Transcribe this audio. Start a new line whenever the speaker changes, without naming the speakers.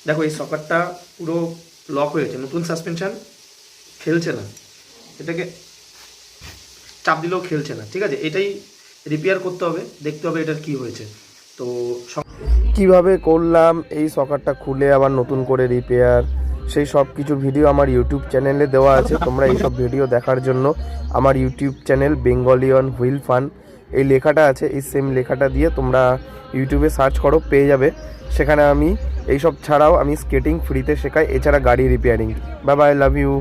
দেখো এই সকারটা পুরো লক হয়ে গেছে, নতুন সাসপেনশন, খেলছে না, এটাকে চাপ দিলেও খেলছে না। ঠিক আছে, এটাই রিপেয়ার করতে হবে, দেখতে হবে এটার কি হয়েছে। তো কিভাবে করলাম এই সকারটা খুলে আবার নতুন করে রিপেয়ার, সেই সব কিছুর ভিডিও আমার ইউটিউব চ্যানেলে দেওয়া আছে। তোমরা এই সব ভিডিও দেখার জন্য আমার ইউটিউব চ্যানেল বেঙ্গলিয়ান হুইল ফান, এই লেখাটা আছে, এই সেম লেখাটা দিয়ে তোমরা ইউটিউবে সার্চ করো, পেয়ে যাবে। সেখানে আমি এইসব ছাড়াও আমি স্কেটিং ফ্রিতে শেখাই, এছাড়া গাড়ি repairing. Bye bye, love you.